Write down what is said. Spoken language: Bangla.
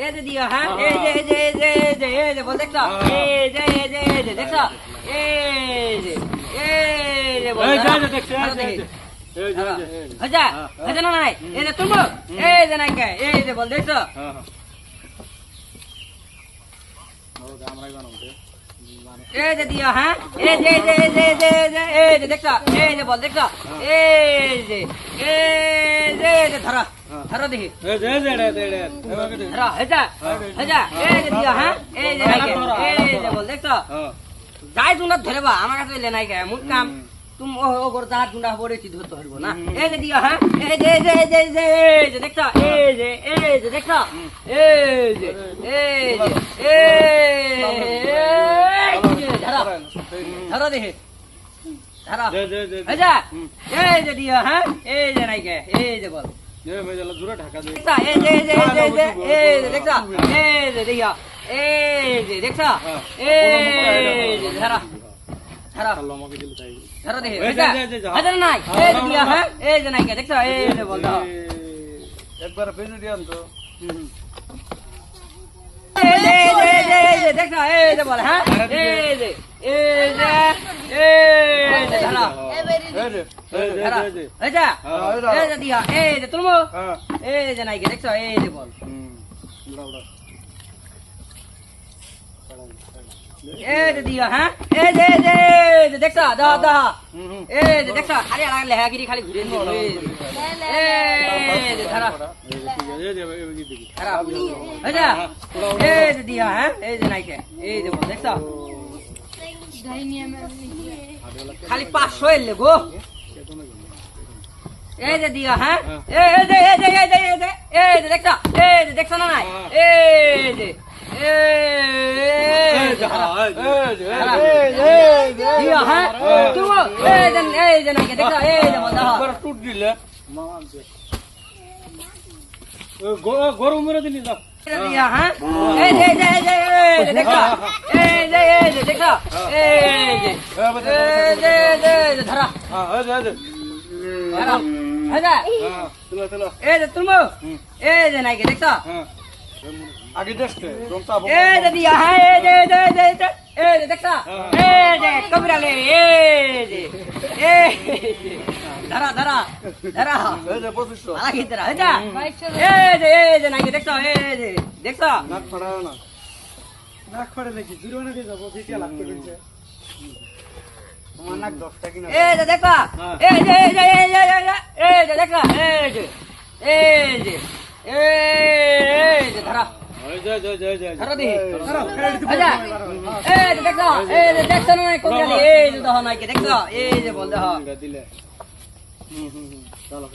এই যে দিও হ্যাঁ এই যে বল দেখছো এই যে দেখছো এই যে বল আচ্ছা আচ্ছা না নাই এই যে তুমি এই যে নাই কে এই যে বল দেখছো এই যে দিও হ্যাঁ এই যে দেখছো এই যে বল দেখছো এই যে ধরা ধরো দেখি ধরো আচ্ছা আচ্ছা এই যে দিও হ্যাঁ এই যে নাই কে এই যে বল দেখছো যাই তোমরা ধরে বা আমার কাছে এলে নাই কে মুখ কাম तुम ओ गोर दात गुंडा बोरे ची धोतो हरबो ना ए जे दिया हां ए जे देखता ए जे देखता ए जे धरा धरा दे धरा अच्छा ए जे दिया हां ए जे नहीं के ए जे बोल ए मैं जला दूर ढाका दे ए जे देखता ए जे दिया ए जे देखता ए जे धरा धरा ধরো দেখি হাজার নাই এই যে দিয়া হ্যাঁ এই যে নাই কে দেখছো এই যে বল দাও একবার বেজে দিয়াম তো এই যে দেখছো এই যে বল হ্যাঁ এই যে ধরা ধরা আচ্ছা এই যে দিয়া এই যে তুলমো এই যে নাই কে দেখছো এই যে বল এই যে দিয়া হ্যাঁ এই যে দেখছো দা দা এই যে দেখছো খালি লাগলে হ্যাগিরি খালি ঘুরে নি এই যে ধরা আচ্ছা এই যে দিয়া হ্যাঁ এই যে নাই কে এই যে বল দেখছো খালি 500 এলে গো এই যে দিয়া হ্যাঁ এই যে দেখছো না নাই এই যে दिया है तुम ए जना के देखा ए बंदा टूट दिले गरम मेरे दिली जा दिया है ए देखा ए देखा ए धरा हां धरा है चलो ए तुम ए जना के देखा आगे देखते रोमता ए जे दिया है ए जे देखा ए जे कबरा ले ए धरा धरा धरा ए जे 2500 आला की तरह जा ए जे ना के देखो ए जे देखो नाक फड़ा ना नाक फड़े नाকি जुर्माना দিয়ে যাব 20 লাখ করে দিছে আমার নাক 10 টাকা কিনা ए जे देखो ए जे देखो ए जे धरा जय धरा दे आजा ए जे देखो ना कबरा ले ए जे दह ना के देखो ए जे बोल दह दिले चलो